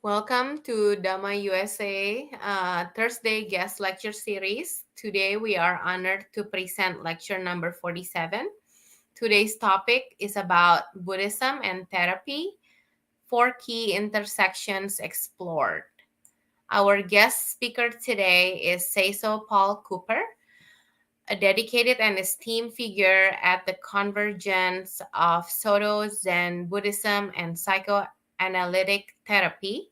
Welcome to Dhamma USA Thursday guest lecture series. Today we are honored to present lecture number 47. Today's topic is about Buddhism and therapy, 4 key intersections explored. Our guest speaker today is Seiso Paul Cooper, a dedicated and esteemed figure at the convergence of Soto Zen Buddhism and psychoanalytic therapy.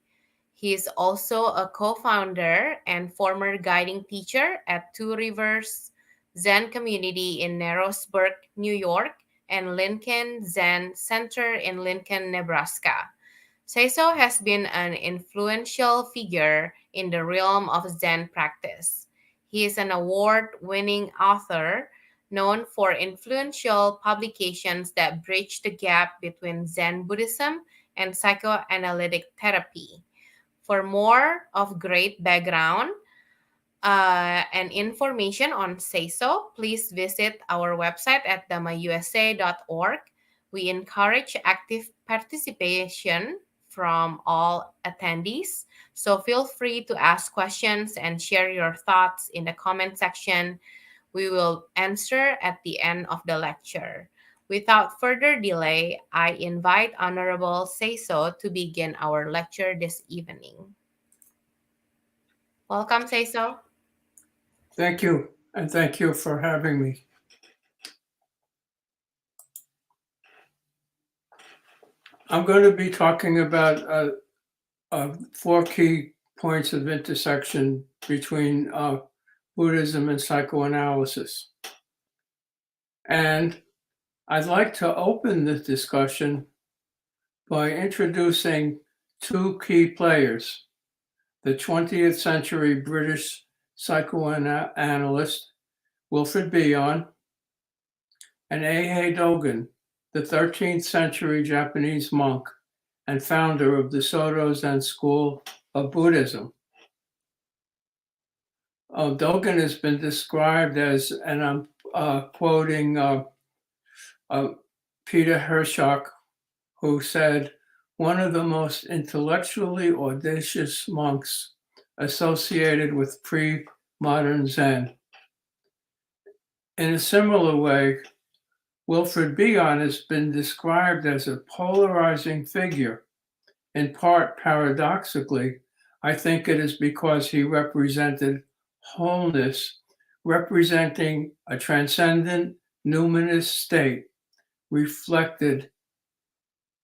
He is also a co-founder and former guiding teacher at Two Rivers Zen Community in Narrowsburg, New York, and Lincoln Zen Center in Lincoln, Nebraska. Seiso has been an influential figure in the realm of Zen practice. He is an award-winning author known for influential publications that bridge the gap between Zen Buddhism and psychoanalytic therapy. For more of great background and information on Seiso, please visit our website at dhammausa.org. We encourage active participation from all attendees, so feel free to ask questions and share your thoughts in the comment section. We will answer at the end of the lecture. Without further delay, I invite Honorable Seiso to begin our lecture this evening. Welcome, Seiso. Thank you, and thank you for having me. I'm going to be talking about 4 key points of intersection between Buddhism and psychoanalysis. And I'd like to open this discussion by introducing 2 key players, the 20th century British psychoanalyst Wilfred Bion and Eihei Dogen, the 13th century Japanese monk and founder of the Soto Zen school of Buddhism. Dogen has been described as, and I'm quoting Peter Hershock, who said, one of the most intellectually audacious monks associated with pre-modern Zen. In a similar way, Wilfred Bion has been described as a polarizing figure. In part, paradoxically, I think it is because he represented wholeness, representing a transcendent, numinous state reflected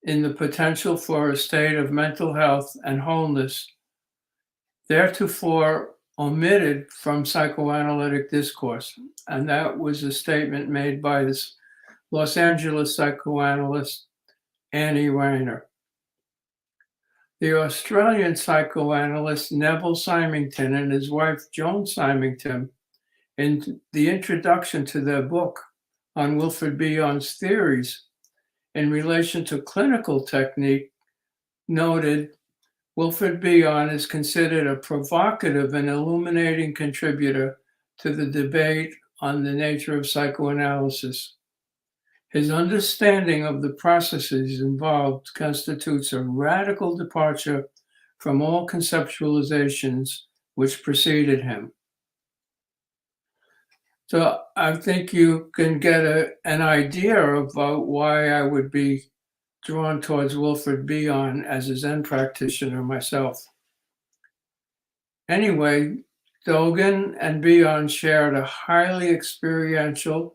in the potential for a state of mental health and wholeness, theretofore omitted from psychoanalytic discourse. And that was a statement made by this Los Angeles psychoanalyst Annie Reiner. The Australian psychoanalyst Neville Symington and his wife Joan Symington, in the introduction to their book on Wilfred Bion's theories in relation to clinical technique, noted Wilfred Bion is considered a provocative and illuminating contributor to the debate on the nature of psychoanalysis. His understanding of the processes involved constitutes a radical departure from all conceptualizations which preceded him. So I think you can get an idea of why I would be drawn towards Wilfred Bion as a Zen practitioner myself. Anyway, Dogen and Bion shared a highly experiential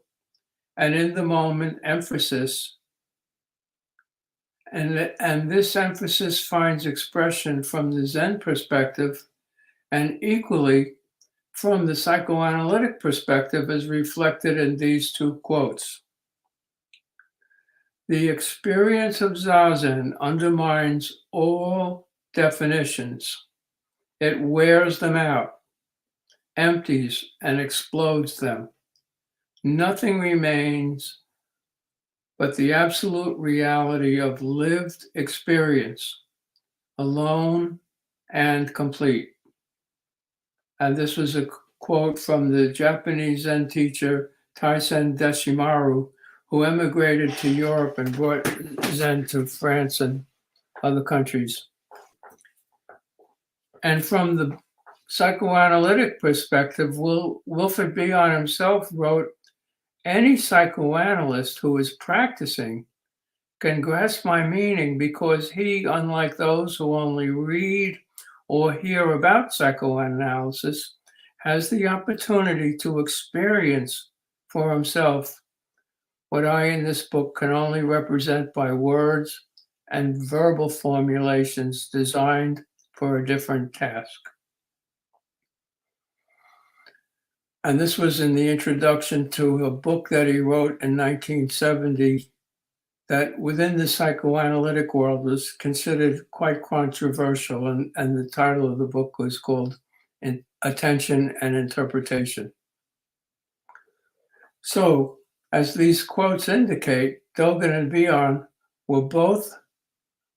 and in the moment emphasis, and this emphasis finds expression from the Zen perspective and equally from the psychoanalytic perspective as reflected in these 2 quotes. The experience of Zazen undermines all definitions. It wears them out, empties and explodes them. Nothing remains but the absolute reality of lived experience, alone and complete. And this was a quote from the Japanese Zen teacher Taisen Deshimaru, who emigrated to Europe and brought Zen to France and other countries. And from the psychoanalytic perspective, Wilfred Bion himself wrote, any psychoanalyst who is practicing can grasp my meaning because he, unlike those who only read or hear about psychoanalysis, has the opportunity to experience for himself what I in this book can only represent by words and verbal formulations designed for a different task. And this was in the introduction to a book that he wrote in 1970 that within the psychoanalytic world was considered quite controversial. And the title of the book was called Attention and Interpretation. So, as these quotes indicate, Dogen and Bion were both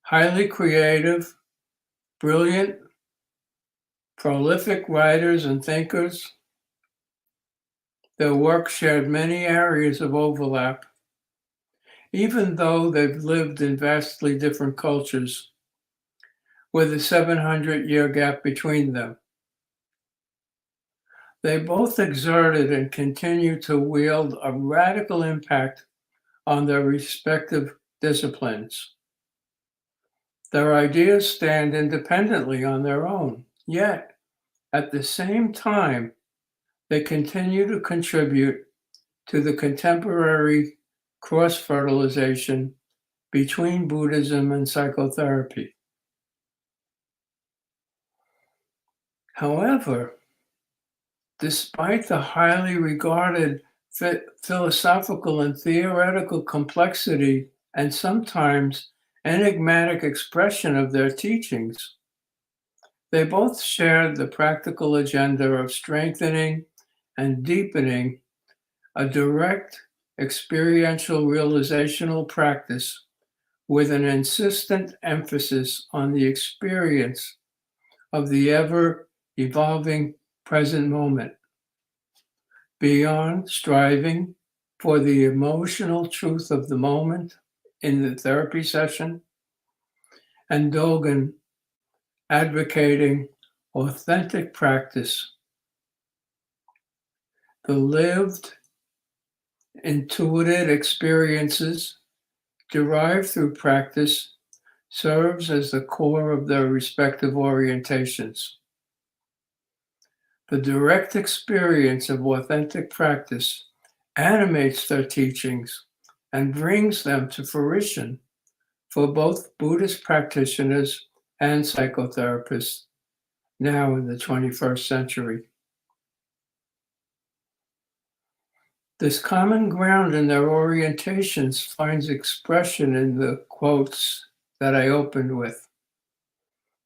highly creative, brilliant, prolific writers and thinkers. Their work shared many areas of overlap, even though they've lived in vastly different cultures, with a 700-year gap between them. They both exerted and continue to wield a radical impact on their respective disciplines. Their ideas stand independently on their own, yet at the same time, they continue to contribute to the contemporary cross-fertilization between Buddhism and psychotherapy. However, despite the highly regarded philosophical and theoretical complexity and sometimes enigmatic expression of their teachings, they both shared the practical agenda of strengthening and deepening a direct experiential realizational practice with an insistent emphasis on the experience of the ever-evolving present moment, beyond striving for the emotional truth of the moment in the therapy session, and Dogen advocating authentic practice, the lived, intuitive experiences derived through practice serves as the core of their respective orientations. The direct experience of authentic practice animates their teachings and brings them to fruition for both Buddhist practitioners and psychotherapists now in the 21st century. This common ground in their orientations finds expression in the quotes that I opened with.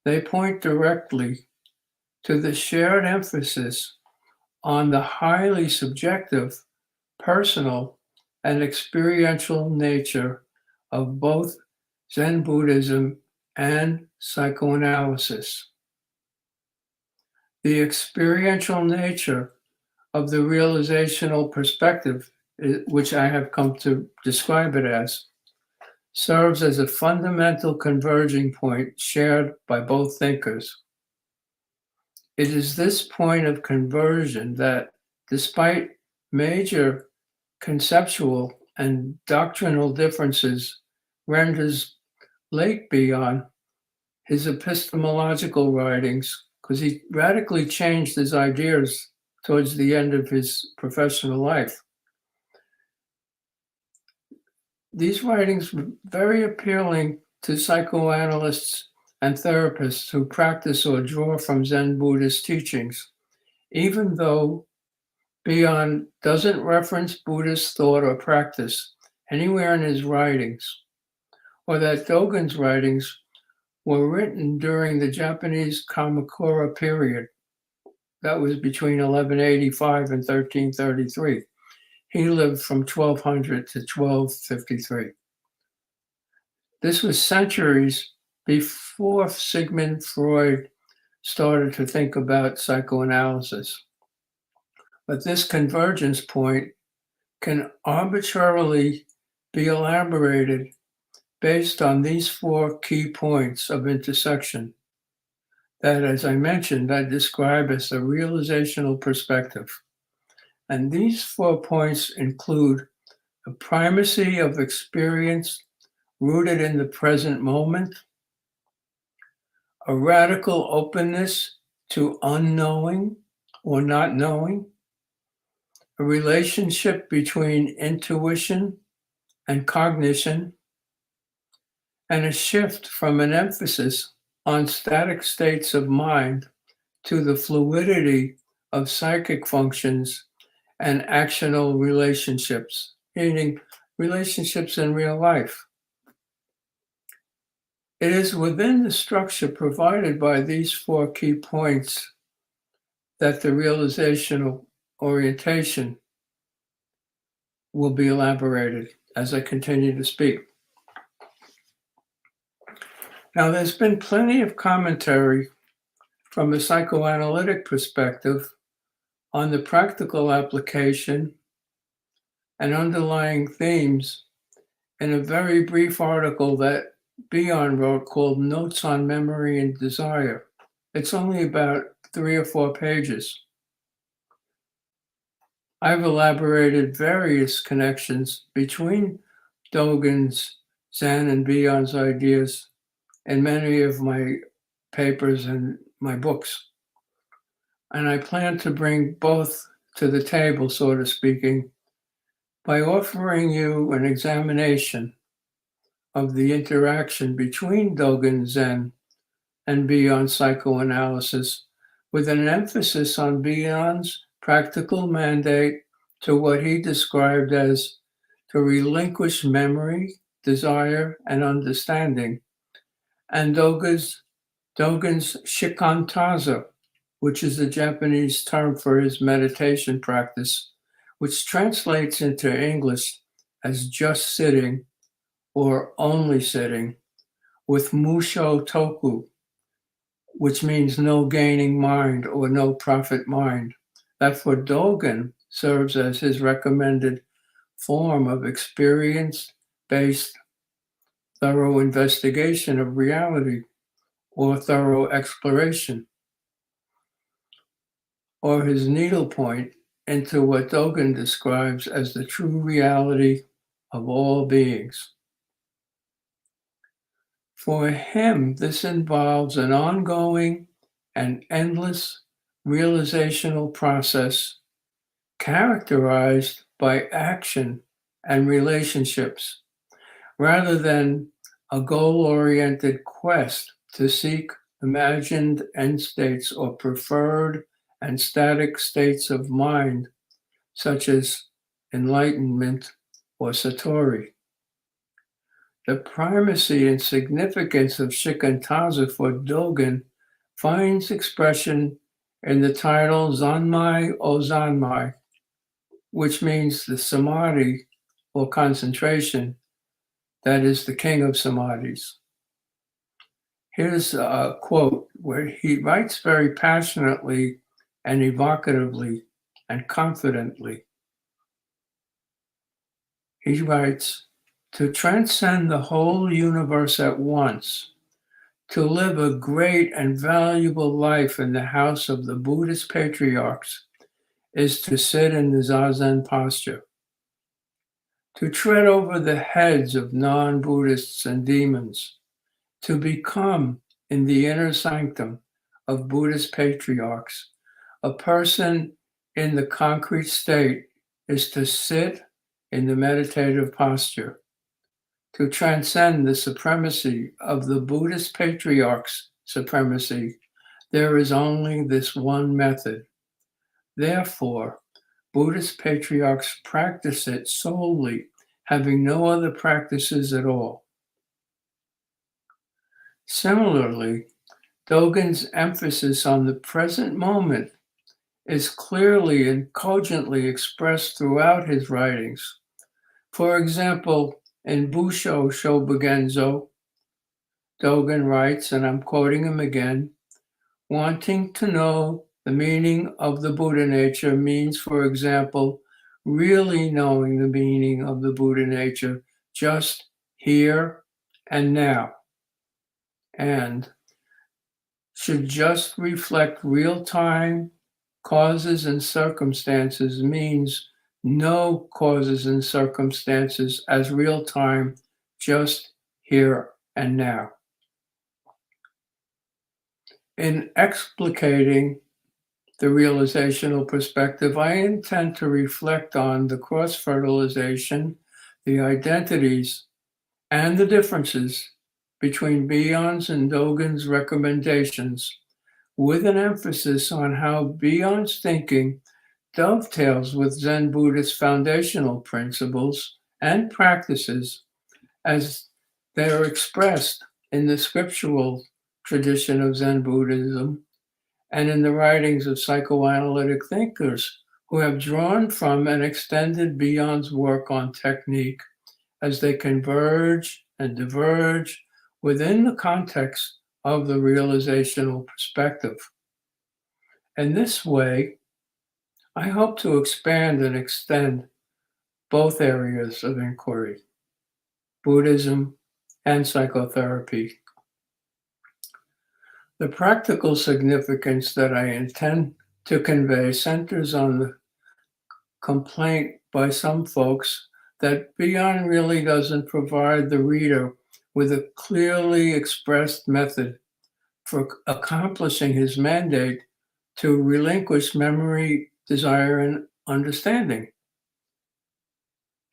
They point directly to the shared emphasis on the highly subjective, personal, and experiential nature of both Zen Buddhism and psychoanalysis. The experiential nature of the realizational perspective, which I have come to describe it as, serves as a fundamental converging point shared by both thinkers. It is this point of conversion that, despite major conceptual and doctrinal differences, renders Lake Bion his epistemological writings, because he radically changed his ideas towards the end of his professional life. These writings were very appealing to psychoanalysts and therapists who practice or draw from Zen Buddhist teachings, even though Bion doesn't reference Buddhist thought or practice anywhere in his writings, or that Dogen's writings were written during the Japanese Kamakura period. That was between 1185 and 1333. He lived from 1200 to 1253. This was centuries before Sigmund Freud started to think about psychoanalysis. But this convergence point can arbitrarily be elaborated based on these 4 key points of intersection that, as I mentioned, I describe as the realizational perspective. And these 4 points include the primacy of experience rooted in the present moment, a radical openness to unknowing or not knowing, a relationship between intuition and cognition, and a shift from an emphasis on static states of mind to the fluidity of psychic functions and actional relationships, meaning relationships in real life. It is within the structure provided by these 4 key points that the realizational orientation will be elaborated as I continue to speak. Now, there's been plenty of commentary from a psychoanalytic perspective on the practical application and underlying themes in a very brief article that Bion wrote called Notes on Memory and Desire. It's only about 3 or 4 pages. I've elaborated various connections between Dogen's, Zen, and Bion's ideas in many of my papers and my books. And I plan to bring both to the table, so to speaking, by offering you an examination of the interaction between Dogen Zen and Bion's psychoanalysis, with an emphasis on Bion's practical mandate to what he described as to relinquish memory, desire, and understanding, and Dogen's shikantaza, which is a Japanese term for his meditation practice, which translates into English as just sitting or only sitting, with musho toku, which means no gaining mind or no profit mind. That for Dogen serves as his recommended form of experience-based thorough investigation of reality or thorough exploration, or his needlepoint into what Dogen describes as the true reality of all beings. For him, this involves an ongoing and endless realizational process characterized by action and relationships, rather than a goal-oriented quest to seek imagined end states or preferred and static states of mind, such as enlightenment or satori. The primacy and significance of shikantaza for Dogen finds expression in the title Zanmai o Zanmai, which means the samadhi or concentration that is the king of samadhis. Here's a quote where he writes very passionately and evocatively and confidently. He writes, "To transcend the whole universe at once, to live a great and valuable life in the house of the Buddhist patriarchs, is to sit in the Zazen posture. To tread over the heads of non-Buddhists and demons, to become, in the inner sanctum of Buddhist patriarchs, a person in the concrete state is to sit in the meditative posture. To transcend the supremacy of the Buddhist patriarchs' supremacy, there is only this one method. Therefore, Buddhist patriarchs practice it solely, having no other practices at all." Similarly, Dogen's emphasis on the present moment is clearly and cogently expressed throughout his writings. For example, in Busho Shobogenzo, Dogen writes, and I'm quoting him again, "Wanting to know The meaning of the Buddha nature means, for example, really knowing the meaning of the Buddha nature just here and now, and should just reflect real time causes and circumstances means no causes and circumstances as real time, just here and now. In explicating the realizational perspective, I intend to reflect on the cross fertilization, the identities, and the differences between Bion's and Dogen's recommendations, with an emphasis on how Bion's thinking dovetails with Zen Buddhist foundational principles and practices as they are expressed in the scriptural tradition of Zen Buddhism and in the writings of psychoanalytic thinkers who have drawn from and extended Bion's work on technique as they converge and diverge within the context of the realizational perspective. In this way, I hope to expand and extend both areas of inquiry, Buddhism and psychotherapy. The practical significance that I intend to convey centers on the complaint by some folks that Bion really doesn't provide the reader with a clearly expressed method for accomplishing his mandate to relinquish memory, desire, and understanding.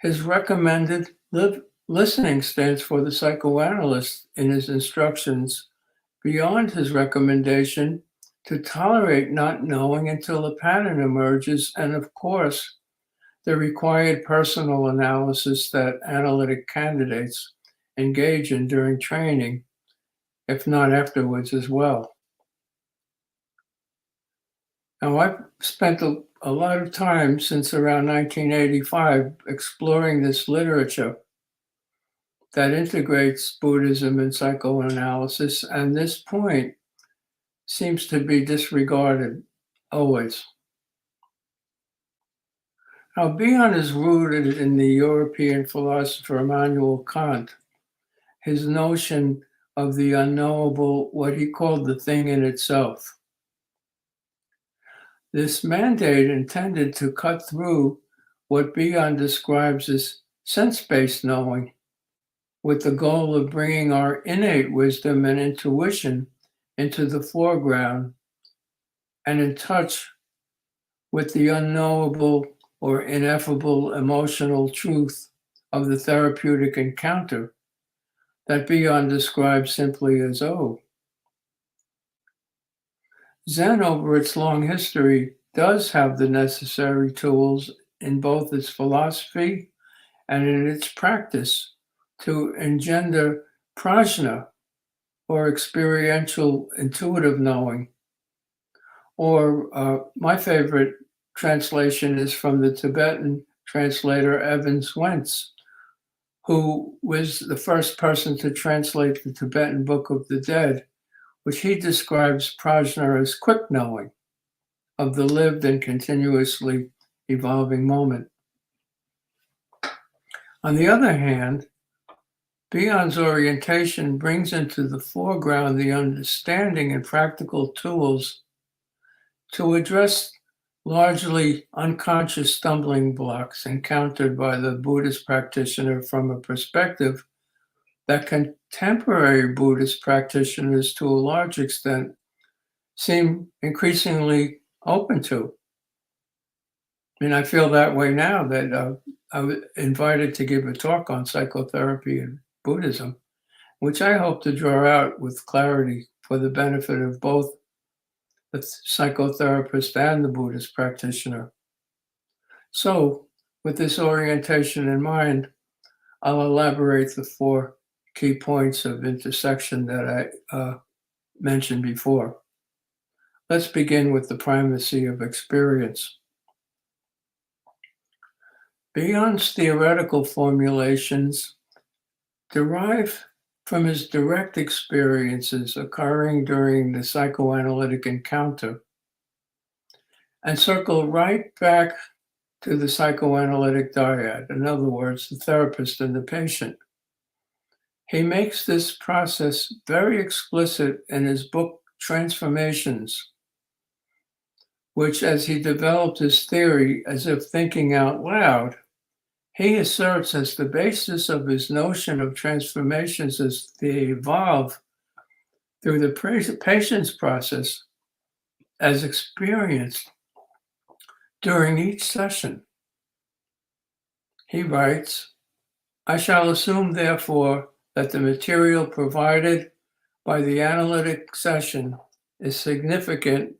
His recommended listening stance for the psychoanalyst in his instructions beyond his recommendation to tolerate not knowing until a pattern emerges, and of course, the required personal analysis that analytic candidates engage in during training, if not afterwards as well. Now, I've spent a lot of time since around 1985 exploring this literature that integrates Buddhism and psychoanalysis, and this point seems to be disregarded always. Now, Bion is rooted in the European philosopher Immanuel Kant, his notion of the unknowable, what he called the thing in itself. This mandate intended to cut through what Bion describes as sense-based knowing, with the goal of bringing our innate wisdom and intuition into the foreground and in touch with the unknowable or ineffable emotional truth of the therapeutic encounter that Bion describes simply as O. Zen, over its long history, does have the necessary tools in both its philosophy and in its practice to engender prajna, or experiential intuitive knowing. Or my favorite translation is from the Tibetan translator Evan Swentz, who was the first person to translate the Tibetan Book of the Dead, which he describes prajna as quick knowing of the lived and continuously evolving moment. On the other hand, Bion's orientation brings into the foreground the understanding and practical tools to address largely unconscious stumbling blocks encountered by the Buddhist practitioner from a perspective that contemporary Buddhist practitioners, to a large extent, seem increasingly open to. I feel that way now that I was invited to give a talk on psychotherapy and Buddhism, which I hope to draw out with clarity for the benefit of both the psychotherapist and the Buddhist practitioner. So, with this orientation in mind, I'll elaborate the 4 key points of intersection that I mentioned before. Let's begin with the primacy of experience. Bion's theoretical formulations derive from his direct experiences occurring during the psychoanalytic encounter and circle right back to the psychoanalytic dyad, in other words, the therapist and the patient. He makes this process very explicit in his book, Transformations, which, as he developed his theory as if thinking out loud, he asserts as the basis of his notion of transformations as they evolve through the patient's process as experienced during each session. He writes, I shall assume, therefore, that the material provided by the analytic session is significant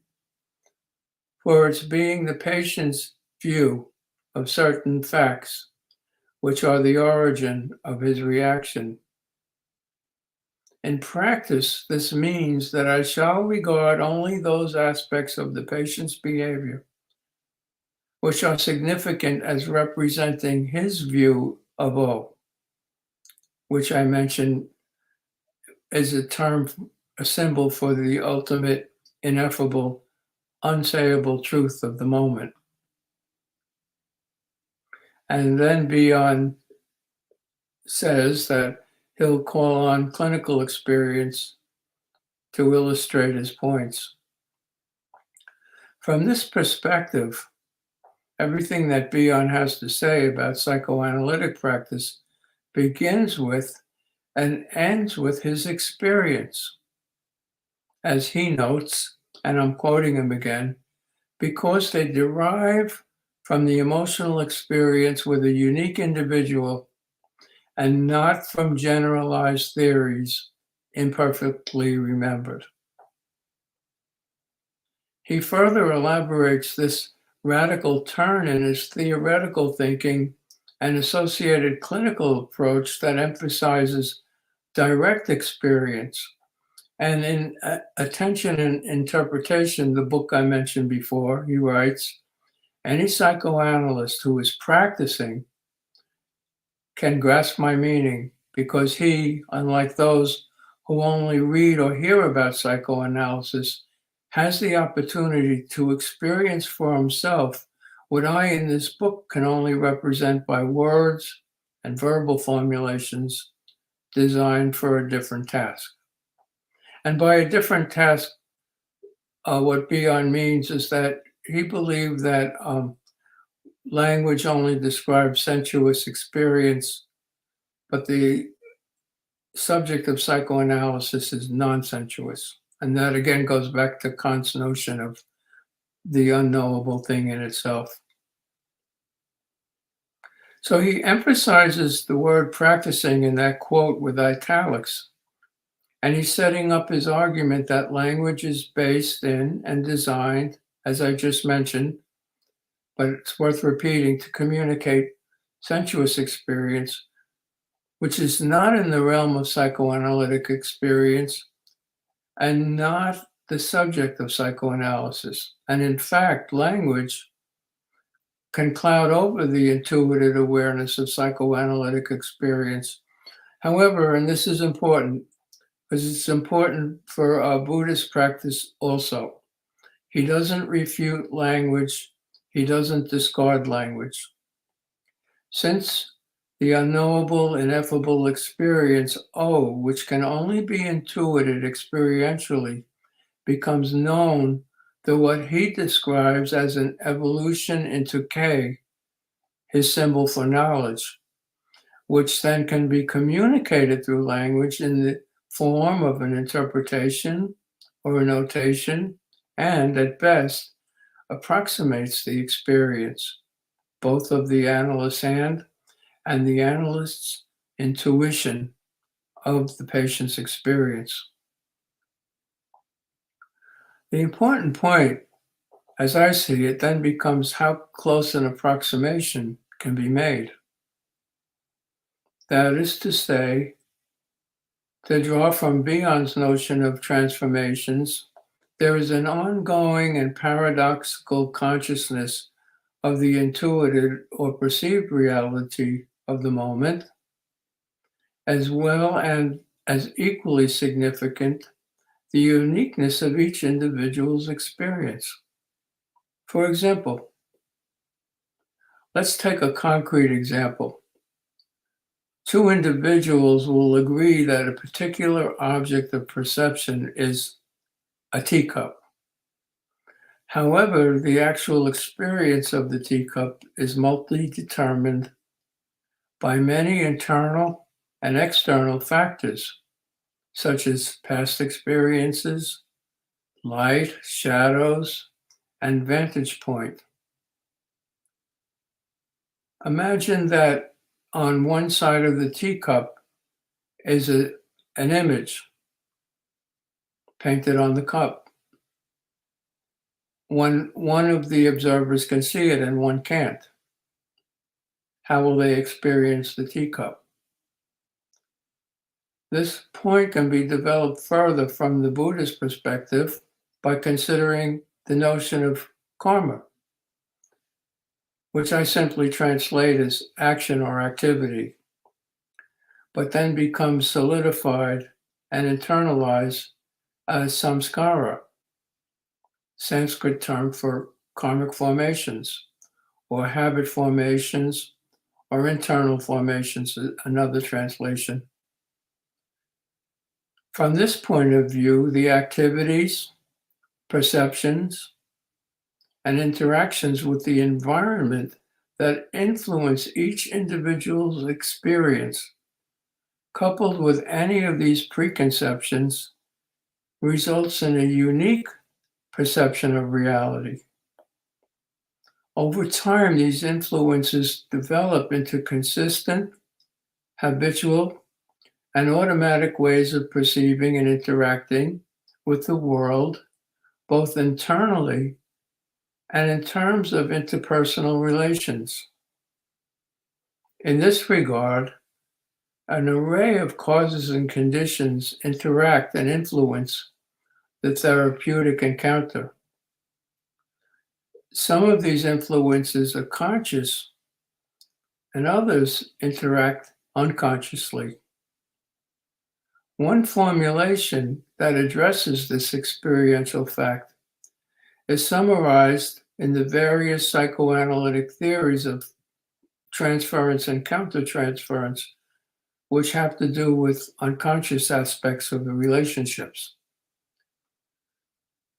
for its being the patient's view of certain facts, which are the origin of his reaction. In practice, this means that I shall regard only those aspects of the patient's behavior which are significant as representing his view of O, which I mentioned is a symbol for the ultimate, ineffable, unsayable truth of the moment. And then Bion says that he'll call on clinical experience to illustrate his points. From this perspective, everything that Bion has to say about psychoanalytic practice begins with and ends with his experience. As he notes, and I'm quoting him again, because they derive from the emotional experience with a unique individual and not from generalized theories imperfectly remembered. He further elaborates this radical turn in his theoretical thinking and associated clinical approach that emphasizes direct experience. And in Attention and Interpretation, the book I mentioned before, he writes, any psychoanalyst who is practicing can grasp my meaning because he, unlike those who only read or hear about psychoanalysis, has the opportunity to experience for himself what I in this book can only represent by words and verbal formulations designed for a different task. And by a different task, what Bion means is that he believed that language only describes sensuous experience, but the subject of psychoanalysis is non-sensuous. And that again goes back to Kant's notion of the unknowable thing in itself. So he emphasizes the word practicing in that quote with italics. And he's setting up his argument that language is based in and designed, as I just mentioned, but it's worth repeating, to communicate sensuous experience, which is not in the realm of psychoanalytic experience and not the subject of psychoanalysis. And in fact, language can cloud over the intuitive awareness of psychoanalytic experience. However, and this is important, because it's important for a Buddhist practice also, he doesn't refute language, he doesn't discard language. Since the unknowable, ineffable experience, O, which can only be intuited experientially, becomes known through what he describes as an evolution into K, his symbol for knowledge, which then can be communicated through language in the form of an interpretation or a notation, and at best approximates the experience, both of the analyst's hand and the analyst's intuition of the patient's experience. The important point, as I see it, then becomes how close an approximation can be made. That is to say, to draw from Bion's notion of transformations, there is an ongoing and paradoxical consciousness of the intuited or perceived reality of the moment, as well and as equally significant, the uniqueness of each individual's experience. For example, let's take a concrete example. Two individuals will agree that a particular object of perception is a teacup. However, the actual experience of the teacup is multi-determined by many internal and external factors, such as past experiences, light, shadows, and vantage point. Imagine that on one side of the teacup is an image painted on the cup. One of the observers can see it and one can't. How will they experience the teacup? This point can be developed further from the Buddhist perspective by considering the notion of karma, which I simply translate as action or activity, but then becomes solidified and internalized as samskara, Sanskrit term for karmic formations, or habit formations, or internal formations, another translation. From this point of view, the activities, perceptions, and interactions with the environment that influence each individual's experience, coupled with any of these preconceptions, results in a unique perception of reality. Over time, these influences develop into consistent, habitual, and automatic ways of perceiving and interacting with the world, both internally and in terms of interpersonal relations. In this regard, an array of causes and conditions interact and influence the therapeutic encounter. Some of these influences are conscious, and others interact unconsciously. One formulation that addresses this experiential fact is summarized in the various psychoanalytic theories of transference and countertransference, which have to do with unconscious aspects of the relationships.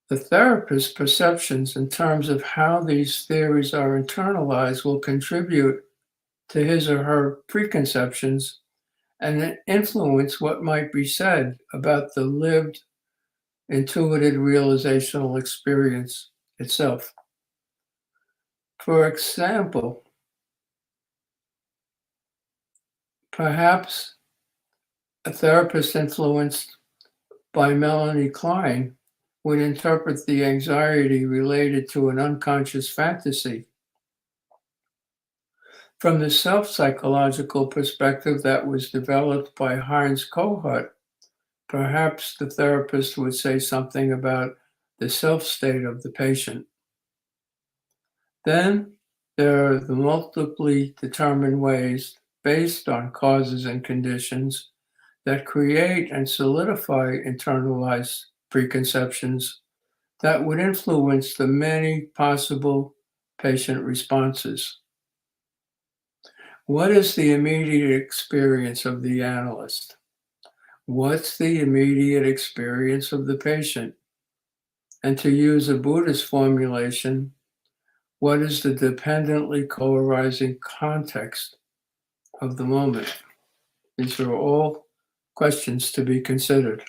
The therapist's perceptions in terms of how these theories are internalized will contribute to his or her preconceptions and influence what might be said about the lived, intuitive realizational experience itself. For example, perhaps a therapist influenced by Melanie Klein would interpret the anxiety related to an unconscious fantasy. From the self-psychological perspective that was developed by Heinz Kohut, perhaps the therapist would say something about the self-state of the patient. Then there are the multiply determined ways based on causes and conditions that create and solidify internalized preconceptions that would influence the many possible patient responses. What is the immediate experience of the analyst? What's the immediate experience of the patient? And to use a Buddhist formulation, what is the dependently co-arising context of the moment? These are all questions to be considered.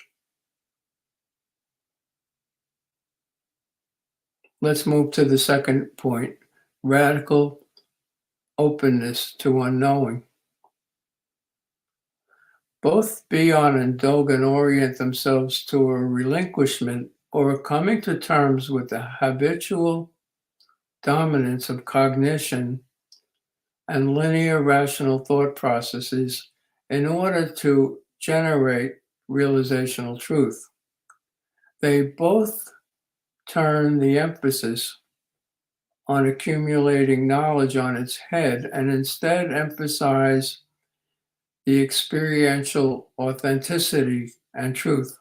Let's move to the second point, radical openness to unknowing. Both Bion and Dogen orient themselves to a relinquishment or a coming to terms with the habitual dominance of cognition and linear rational thought processes in order to generate realizational truth. They both turn the emphasis on accumulating knowledge on its head and instead emphasize the experiential authenticity and truth.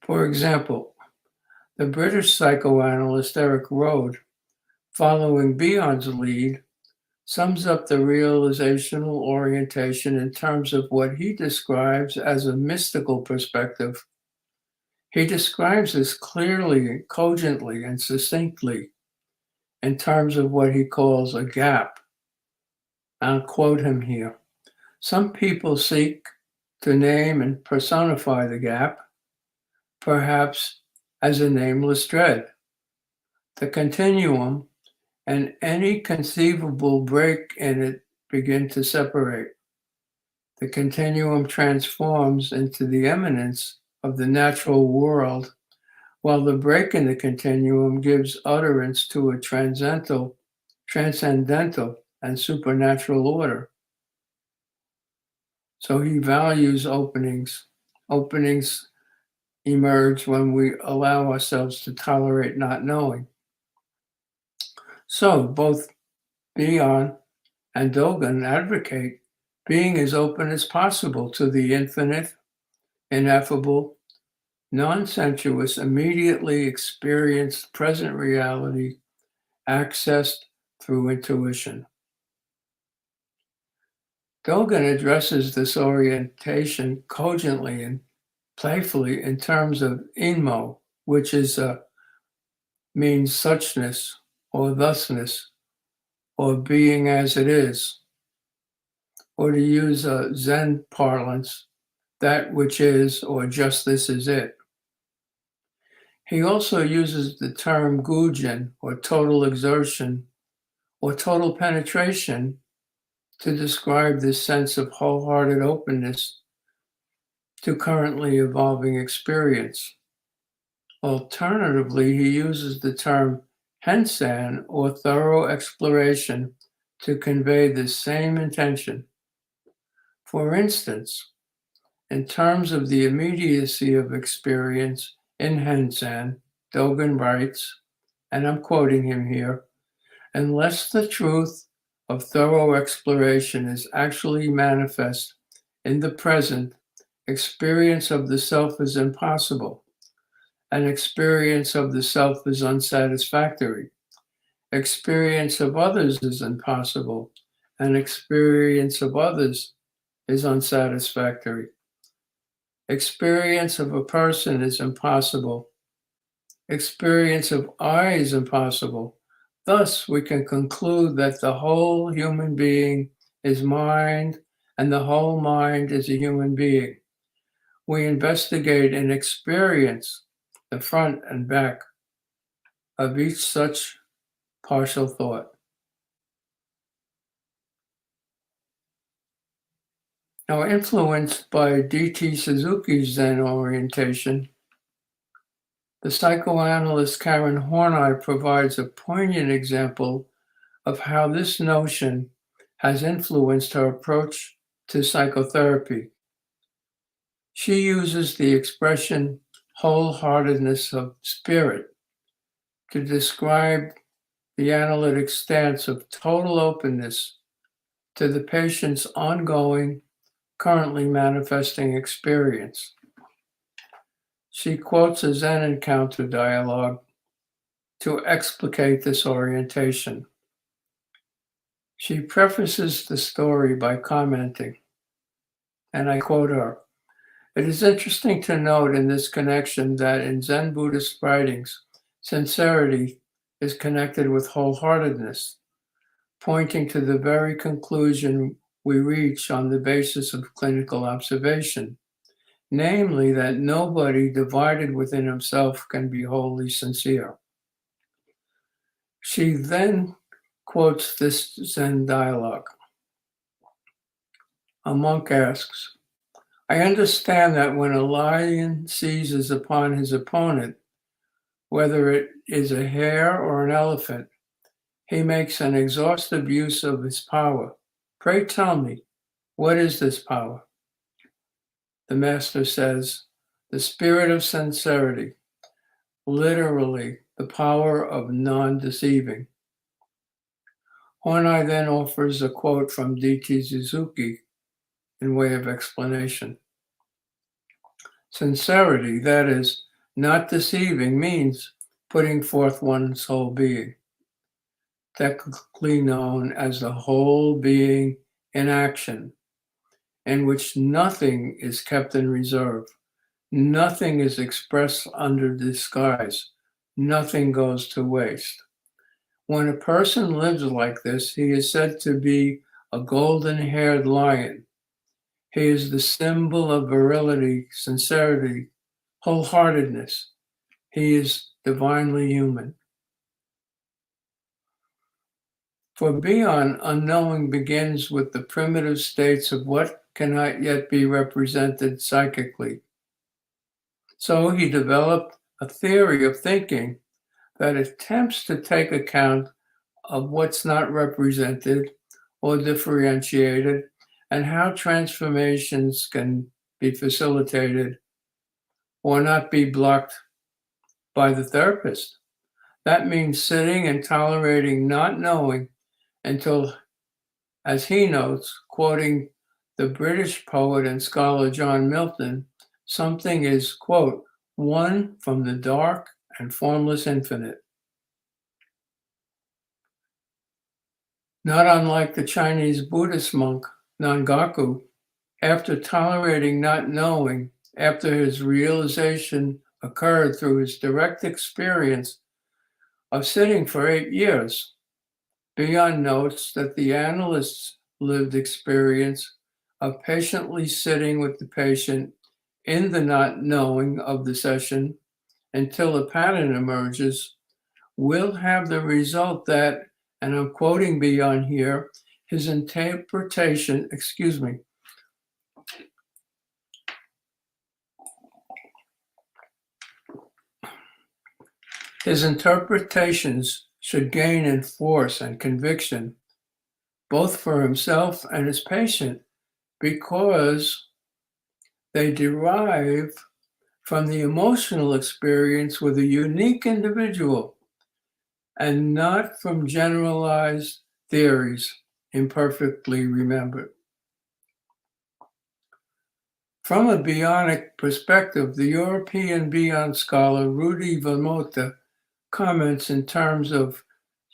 For example, The British psychoanalyst Eric Rode, following Bion's lead, sums up the realizational orientation in terms of what he describes as a mystical perspective. He describes this clearly, cogently, and succinctly in terms of what he calls a gap. I'll quote him here. Some people seek to name and personify the gap, perhaps as a nameless dread. The continuum and any conceivable break in it begin to separate. The continuum transforms into the eminence of the natural world, while the break in the continuum gives utterance to a transcendental and supernatural order. So he values openings. Openings emerge when we allow ourselves to tolerate not knowing. So both Bion and Dogen advocate being as open as possible to the infinite, ineffable, non-sensuous, immediately experienced present reality accessed through intuition. Dogen addresses this orientation cogently and playfully in terms of inmo, which means suchness or thusness or being as it is, or to use Zen parlance, that which is or just this is it. He also uses the term gujin or total exertion or total penetration to describe this sense of wholehearted openness to currently evolving experience. Alternatively, he uses the term hensan or thorough exploration to convey the same intention. For instance, in terms of the immediacy of experience in hensan, Dogen writes, and I'm quoting him here, unless the truth of thorough exploration is actually manifest in the present, experience of the self is impossible. An experience of the self is unsatisfactory. Experience of others is impossible. An experience of others is unsatisfactory. Experience of a person is impossible. Experience of I is impossible. Thus, we can conclude that the whole human being is mind, and the whole mind is a human being. We investigate and experience the front and back of each such partial thought. Now, influenced by D.T. Suzuki's Zen orientation, the psychoanalyst Karen Horney provides a poignant example of how this notion has influenced her approach to psychotherapy. She uses the expression wholeheartedness of spirit to describe the analytic stance of total openness to the patient's ongoing, currently manifesting experience. She quotes a Zen encounter dialogue to explicate this orientation. She prefaces the story by commenting, and I quote her, "It is interesting to note in this connection that in Zen Buddhist writings, sincerity is connected with wholeheartedness, pointing to the very conclusion we reach on the basis of clinical observation, namely that nobody divided within himself can be wholly sincere." She then quotes this Zen dialogue. A monk asks, "I understand that when a lion seizes upon his opponent, whether it is a hare or an elephant, he makes an exhaustive use of his power. Pray tell me, what is this power?" The master says, "The spirit of sincerity, literally the power of non-deceiving." Horney then offers a quote from D.T. Suzuki in way of explanation. "Sincerity, that is, not deceiving, means putting forth one's whole being, technically known as the whole being in action, in which nothing is kept in reserve, nothing is expressed under disguise, nothing goes to waste. When a person lives like this, he is said to be a golden-haired lion. He is the symbol of virility, sincerity, wholeheartedness. He is divinely human. For beyond, unknowing begins with the primitive states of what cannot yet be represented psychically. So he developed a theory of thinking that attempts to take account of what's not represented or differentiated and how transformations can be facilitated or not be blocked by the therapist. That means sitting and tolerating not knowing until, as he notes, quoting the British poet and scholar John Milton, something is, quote, one from the dark and formless infinite. Not unlike the Chinese Buddhist monk Nangaku, after tolerating not knowing, after his realization occurred through his direct experience of sitting for 8 years, Beyond notes that the analyst's lived experience of patiently sitting with the patient in the not knowing of the session until a pattern emerges will have the result that, and I'm quoting Beyond here, his interpretations should gain in force and conviction, both for himself and his patient, because they derive from the emotional experience with a unique individual and not from generalized theories imperfectly remembered. From a Bionic perspective, the European Beyond scholar Rudy Vermota comments in terms of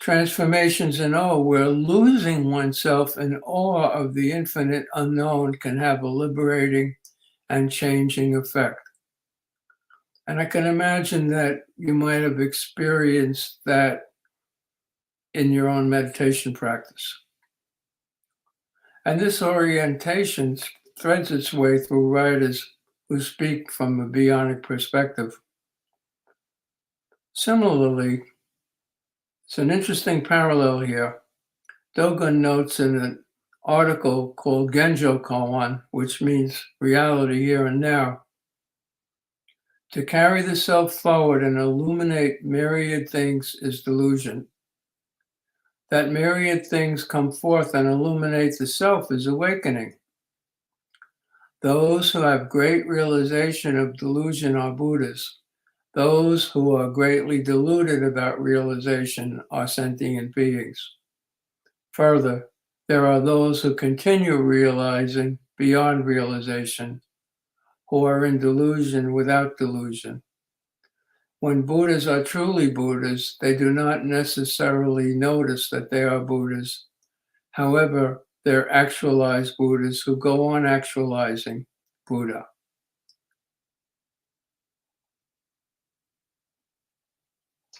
transformations in awe, where losing oneself in awe of the infinite unknown can have a liberating and changing effect. And I can imagine that you might have experienced that in your own meditation practice. And this orientation threads its way through writers who speak from a Bionic perspective. Similarly, it's an interesting parallel here. Dogen notes in an article called Genjo Koan, which means reality here and now, to carry the self forward and illuminate myriad things is delusion. That myriad things come forth and illuminate the self is awakening. Those who have great realization of delusion are Buddhas. Those who are greatly deluded about realization are sentient beings. Further, there are those who continue realizing beyond realization, who are in delusion without delusion. When Buddhas are truly Buddhas, they do not necessarily notice that they are Buddhas. However, they're actualized Buddhas who go on actualizing Buddha.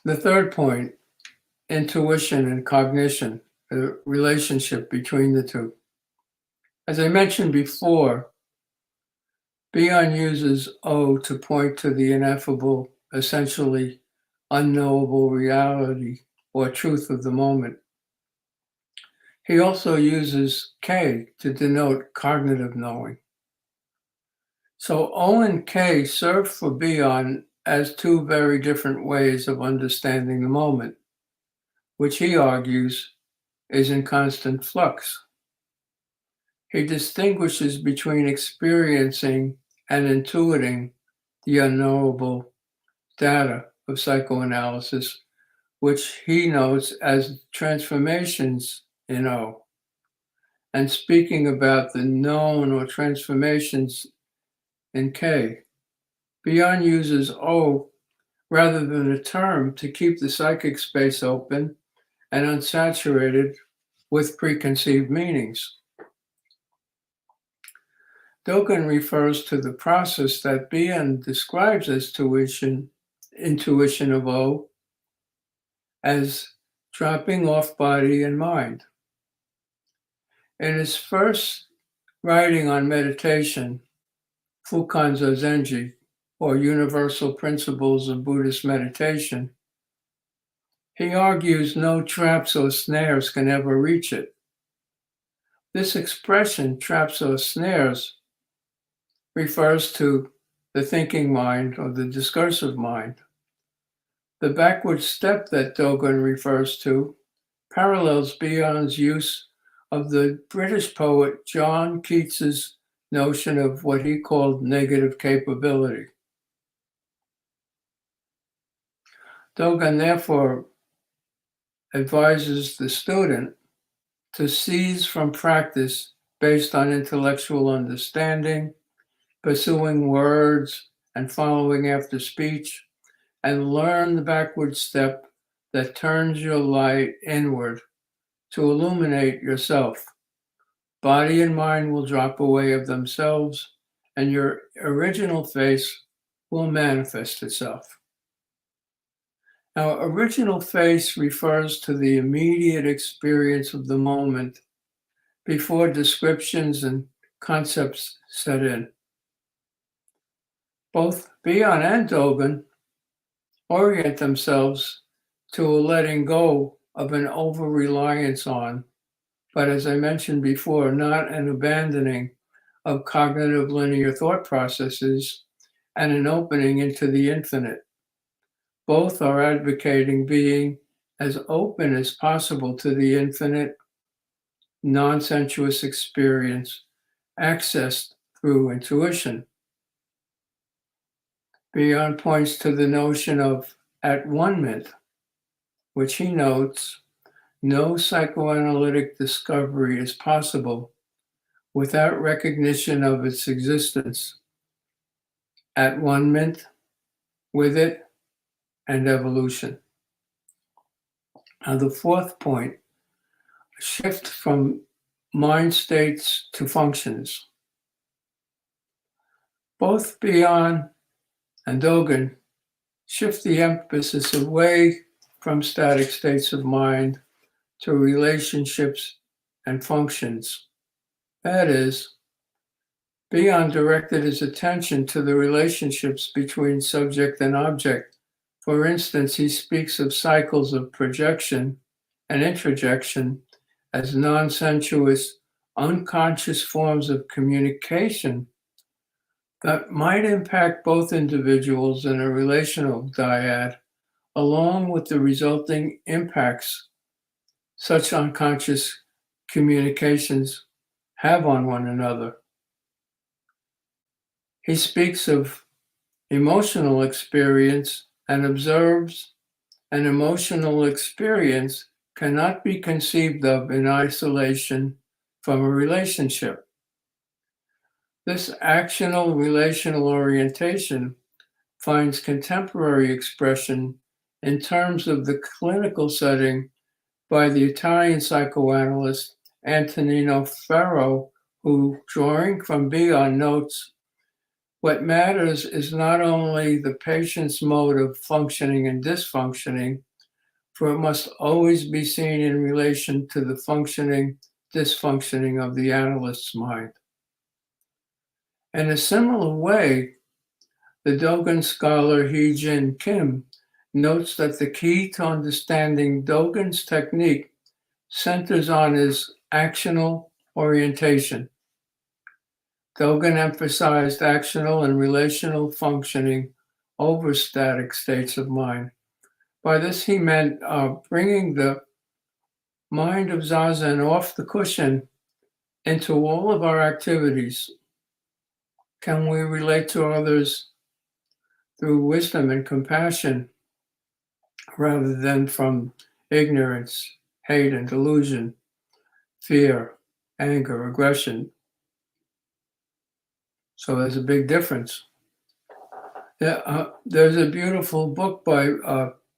The third point, intuition and cognition, the relationship between the two. As I mentioned before, Beyond uses O to point to the ineffable, essentially unknowable reality or truth of the moment. He also uses K to denote cognitive knowing. So O and K serve for Beyond as two very different ways of understanding the moment, which he argues is in constant flux. He distinguishes between experiencing and intuiting the unknowable data of psychoanalysis, which he notes as transformations in O, and speaking about the known or transformations in K. Beyond uses O rather than a term to keep the psychic space open and unsaturated with preconceived meanings. Dogen refers to the process that Bian describes as intuition of O, as dropping off body and mind. In his first writing on meditation, Fukan Zenji, or Universal Principles of Buddhist Meditation, he argues no traps or snares can ever reach it. This expression, traps or snares, refers to the thinking mind or the discursive mind. The backward step that Dogen refers to parallels Bion's use of the British poet John Keats's notion of what he called negative capability. Dogen therefore advises the student to cease from practice based on intellectual understanding, pursuing words and following after speech, and learn the backward step that turns your light inward to illuminate yourself. Body and mind will drop away of themselves, and your original face will manifest itself. Now, original face refers to the immediate experience of the moment before descriptions and concepts set in. Both Bion and Dogen orient themselves to a letting go of an over-reliance on, but as I mentioned before, not an abandoning of cognitive linear thought processes and an opening into the infinite. Both are advocating being as open as possible to the infinite, non-sensuous experience accessed through intuition. Bion points to the notion of at-one-ment, which he notes, no psychoanalytic discovery is possible without recognition of its existence, at-one-ment with it, and evolution. Now the fourth point, a shift from mind states to functions. Both Bion and Dogen shift the emphasis away from static states of mind to relationships and functions. That is, Bion directed his attention to the relationships between subject and object. For instance, he speaks of cycles of projection and introjection as non-sensuous, unconscious forms of communication that might impact both individuals in a relational dyad, along with the resulting impacts such unconscious communications have on one another. He speaks of emotional experience and observes an emotional experience cannot be conceived of in isolation from a relationship. This actional relational orientation finds contemporary expression in terms of the clinical setting by the Italian psychoanalyst Antonino Ferro, who, drawing from Bion, notes, what matters is not only the patient's mode of functioning and dysfunctioning, for it must always be seen in relation to the functioning, dysfunctioning of the analyst's mind. In a similar way, the Dogen scholar Hee-Jin Kim notes that the key to understanding Dogen's technique centers on his actional orientation. Dogen emphasized actional and relational functioning over static states of mind. By this, he meant bringing the mind of Zazen off the cushion into all of our activities. Can we relate to others through wisdom and compassion rather than from ignorance, hate and delusion, fear, anger, aggression? So there's a big difference. There's a beautiful book by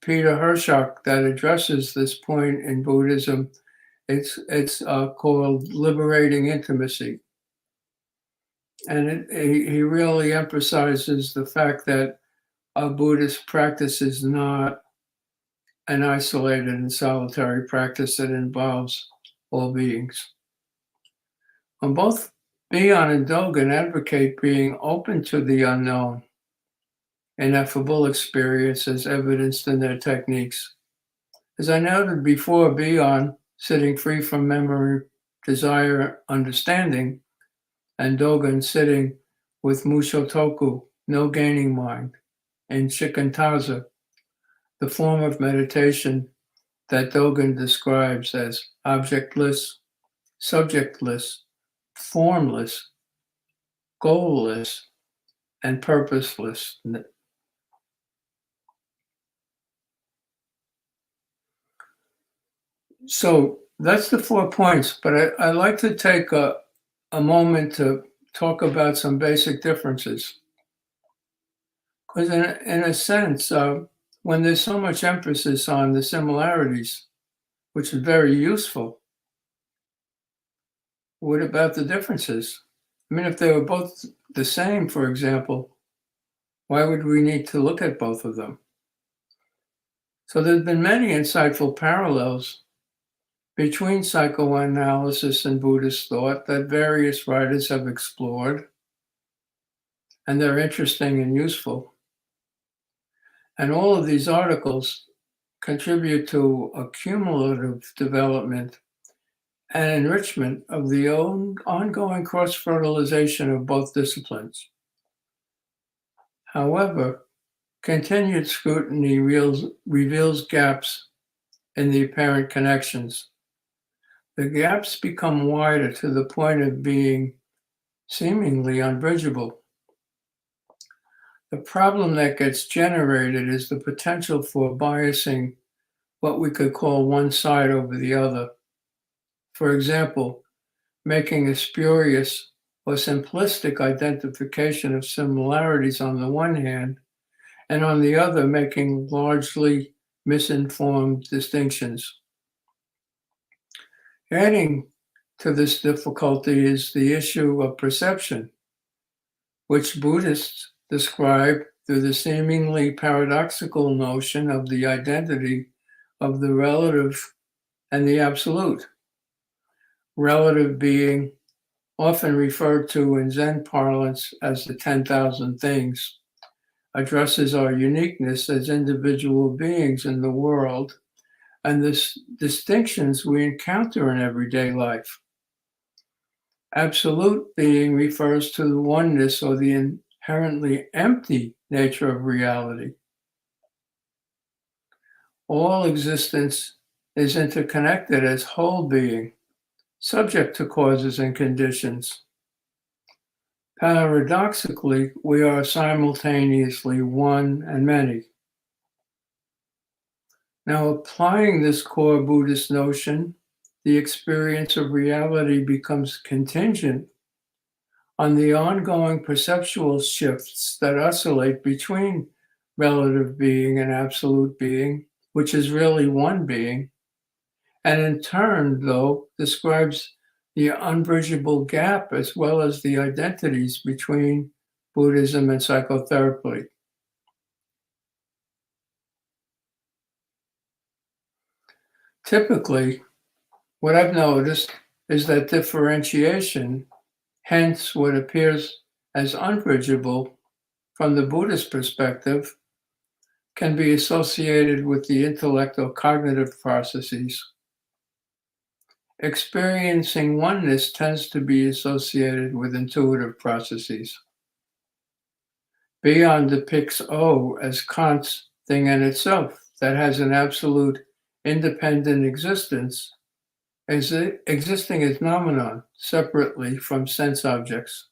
Peter Hershock that addresses this point in Buddhism. It's called Liberating Intimacy. And he really emphasizes the fact that a Buddhist practice is not an isolated and solitary practice that involves all beings. And both Bion and Dogen advocate being open to the unknown, ineffable experience as evidenced in their techniques. As I noted before, Bion, sitting free from memory, desire, understanding, and Dogen sitting with Mushotoku, no gaining mind, in Shikantaza, the form of meditation that Dogen describes as objectless, subjectless, formless, goalless, and purposeless. So that's the 4 points, but I like to take a moment to talk about some basic differences. Because in a sense, when there's so much emphasis on the similarities, which is very useful, what about the differences? I mean, if they were both the same, for example, why would we need to look at both of them? So there's been many insightful parallels between psychoanalysis and Buddhist thought that various writers have explored, and they're interesting and useful. And all of these articles contribute to a cumulative development and enrichment of the ongoing cross-fertilization of both disciplines. However, continued scrutiny reveals gaps in the apparent connections. The gaps become wider to the point of being seemingly unbridgeable. The problem that gets generated is the potential for biasing what we could call one side over the other. For example, making a spurious or simplistic identification of similarities on the one hand, and on the other, making largely misinformed distinctions. Adding to this difficulty is the issue of perception, which Buddhists describe through the seemingly paradoxical notion of the identity of the relative and the absolute. Relative being, often referred to in Zen parlance as the 10,000 things, addresses our uniqueness as individual beings in the world and the distinctions we encounter in everyday life. Absolute being refers to the oneness or the inherently empty nature of reality. All existence is interconnected as whole being, subject to causes and conditions. Paradoxically, we are simultaneously one and many. Now, applying this core Buddhist notion, the experience of reality becomes contingent on the ongoing perceptual shifts that oscillate between relative being and absolute being, which is really one being, and in turn, though, describes the unbridgeable gap as well as the identities between Buddhism and psychotherapy. Typically, what I've noticed is that differentiation, hence what appears as unbridgeable from the Buddhist perspective, can be associated with the intellect or cognitive processes. Experiencing oneness tends to be associated with intuitive processes. Bion depicts O as Kant's thing in itself that has an absolute independent existence, as existing as noumenon separately from sense objects.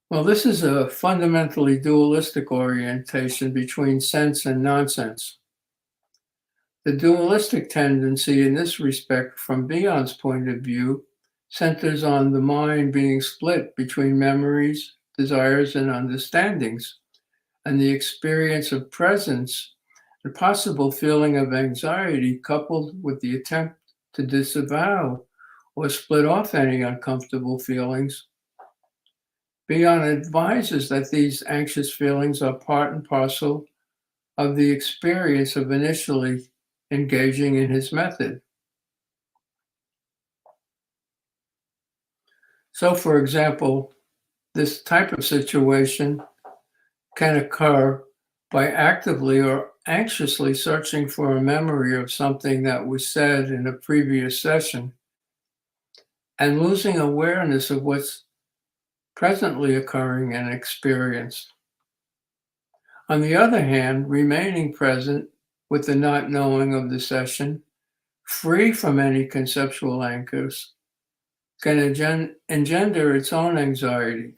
Well, this is a fundamentally dualistic orientation between sense and nonsense. The dualistic tendency in this respect, from Bion's point of view, centers on the mind being split between memories, desires, and understandings, and the experience of presence, the possible feeling of anxiety coupled with the attempt to disavow or split off any uncomfortable feelings. Beyond advises that these anxious feelings are part and parcel of the experience of initially engaging in his method. So, for example, this type of situation can occur by actively or anxiously searching for a memory of something that was said in a previous session and losing awareness of what's presently occurring and experienced. On the other hand, remaining present with the not knowing of the session, free from any conceptual anchors, can engender its own anxiety.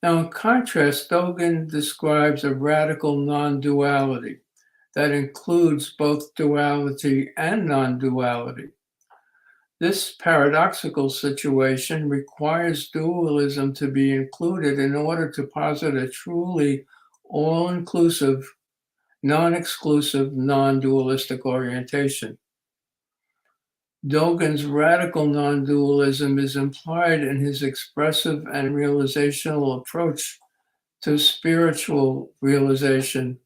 Now, in contrast, Dogen describes a radical non duality that includes both duality and non duality. This paradoxical situation requires dualism to be included in order to posit a truly all inclusive, non exclusive, non dualistic orientation. Dogen's radical non dualism is implied in his expressive and realizational approach to spiritual realization,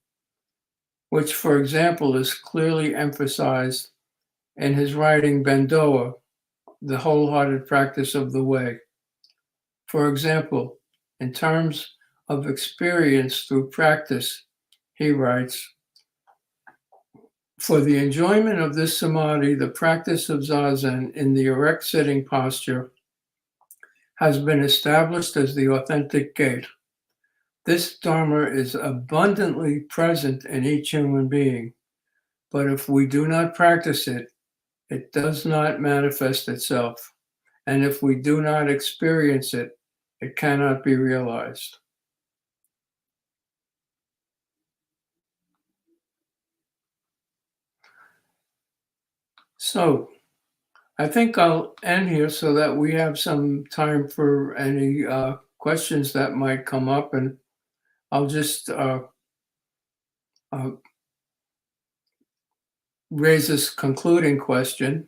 which, for example, is clearly emphasized in his writing Bendoa, the wholehearted practice of the way. For example, in terms of experience through practice, he writes, for the enjoyment of this samadhi, the practice of zazen in the erect sitting posture has been established as the authentic gate. This dharma is abundantly present in each human being, but if we do not practice it, it does not manifest itself. And if we do not experience it, it cannot be realized. So, I think I'll end here so that we have some time for any questions that might come up, and I'll just raise this concluding question.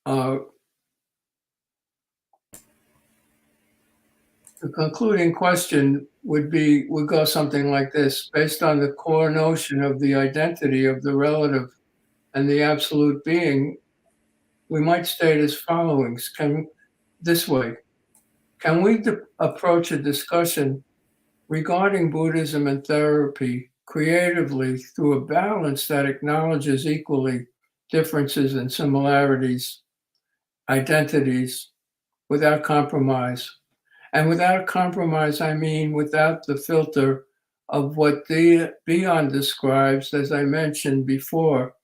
The concluding question would go something like this: based on the core notion of the identity of the relative and the absolute being, we might state as followings: this way, can we approach a discussion regarding Buddhism and therapy creatively through a balance that acknowledges equally differences and similarities, identities, without compromise? And without compromise, I mean without the filter of what Beyond describes, as I mentioned before,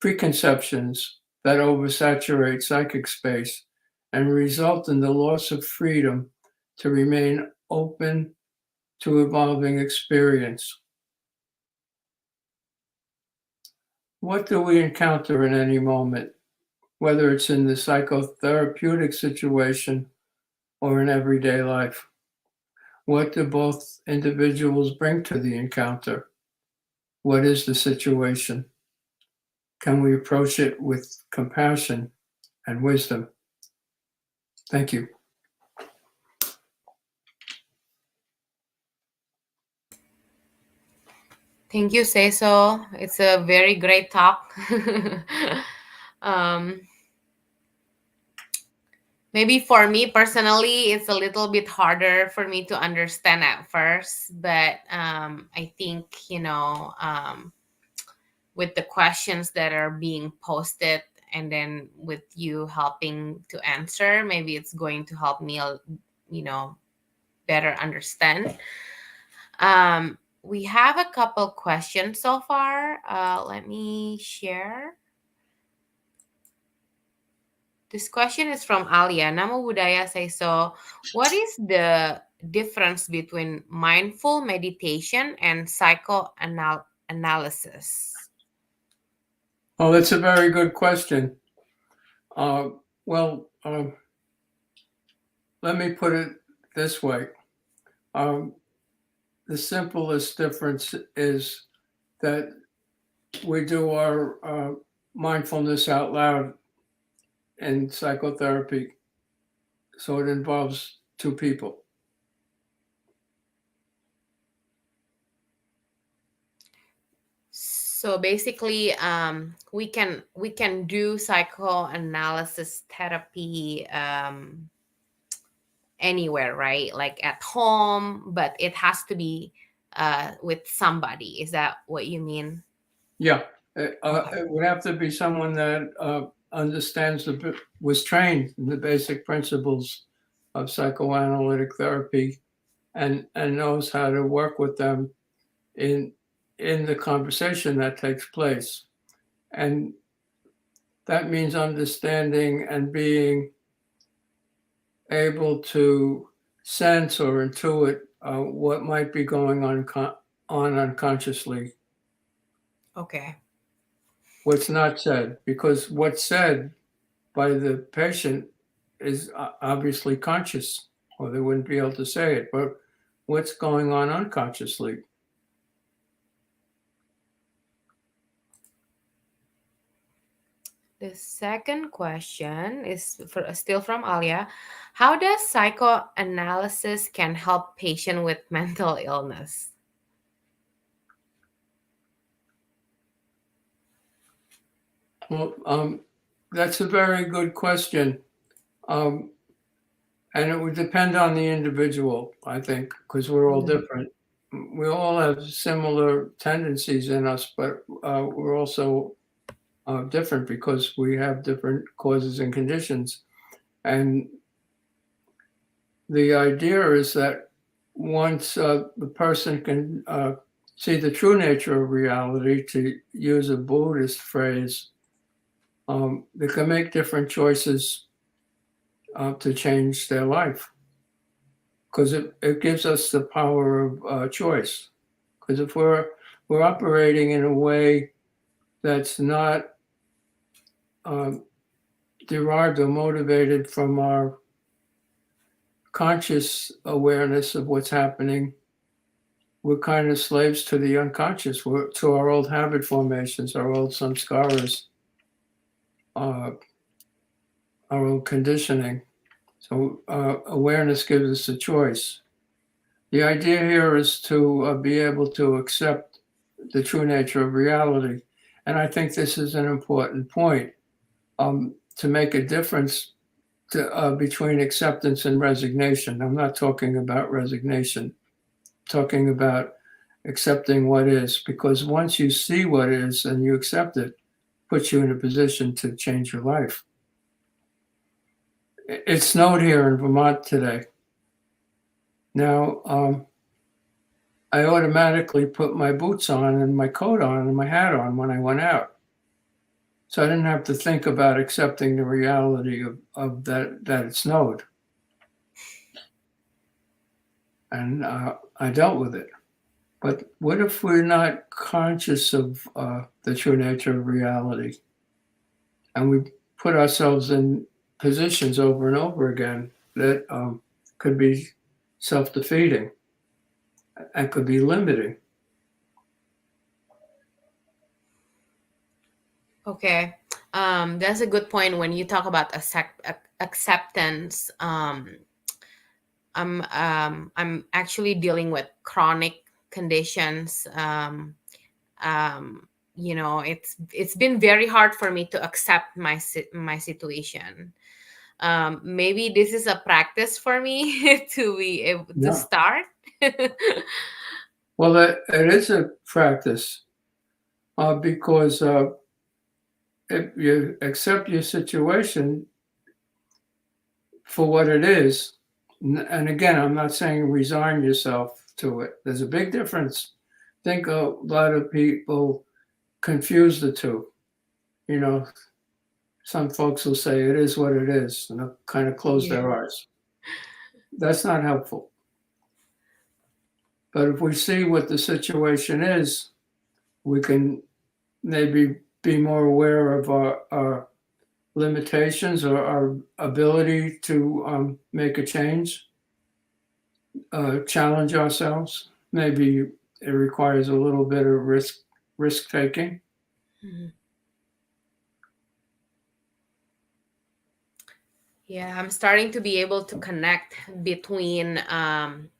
preconceptions that oversaturate psychic space and result in the loss of freedom to remain open to evolving experience. What do we encounter in any moment, whether it's in the psychotherapeutic situation or in everyday life? What do both individuals bring to the encounter? What is the situation? Can we approach it with compassion and wisdom? Thank you. Thank you, Seiso. It's a very great talk. um, Maybe for me personally, it's a little bit harder for me to understand at first, but I think, with the questions that are being posted and then with you helping to answer, maybe it's going to help me, better understand. We have a couple questions so far. Let me share. This question is from Alia. Namo Buddhaya Seiso. What is the difference between mindful meditation and psychoanalysis? Oh, that's a very good question. Well, let me put it this way. The simplest difference is that we do our mindfulness out loud in psychotherapy, so it involves two people. So basically, we can do psychoanalysis therapy anywhere, right? Like at home, but it has to be with somebody. Is that what you mean? Yeah, Okay. it would have to be someone that understands was trained in the basic principles of psychoanalytic therapy and knows how to work with them in the conversation that takes place. And that means understanding and being able to sense or intuit what might be going on unconsciously, Okay. what's not said, because what's said by the patient is obviously conscious, or they wouldn't be able to say it. But what's going on unconsciously? The second question is still from Alia. How does psychoanalysis can help patient with mental illness? Well, that's a very good question. Um, and it would depend on the individual, I think, because we're all Mhm. different. We all have similar tendencies in us, but we're also different because we have different causes and conditions. And the idea is that once the person can see the true nature of reality, to use a Buddhist phrase, they can make different choices to change their life, because it gives us the power of choice. Because if we're operating in a way that's not um, derived or motivated from our conscious awareness of what's happening, we're kind of slaves to the unconscious, to our old habit formations, our old samskaras, uh, our old conditioning. So awareness gives us a choice. The idea here is to be able to accept the true nature of reality. And I think this is an important point, to make a difference between acceptance and resignation. I'm not talking about resignation, I'm talking about accepting what is, because once you see what is and you accept it, puts you in a position to change your life. It snowed here in Vermont today. Now, I automatically put my boots on and my coat on and my hat on when I went out. So I didn't have to think about accepting the reality of that it snowed. And I dealt with it. But what if we're not conscious of the true nature of reality? And we put ourselves in positions over and over again that could be self-defeating and could be limiting. Okay. That's a good point when you talk about acceptance. I'm actually dealing with chronic conditions. It's been very hard for me to accept my situation. Maybe this is a practice for me to be able to Yeah. start. Well, it is a practice because if you accept your situation for what it is, and again, I'm not saying resign yourself to it. There's a big difference. I think a lot of people confuse the two. You know, some folks will say it is what it is and they'll kind of close Yeah. their eyes. That's not helpful. But if we see what the situation is, we can maybe be more aware of our limitations or our ability to make a change. challenge ourselves. Maybe it requires a little bit of risk taking. Mhm. Yeah, I'm starting to be able to connect between um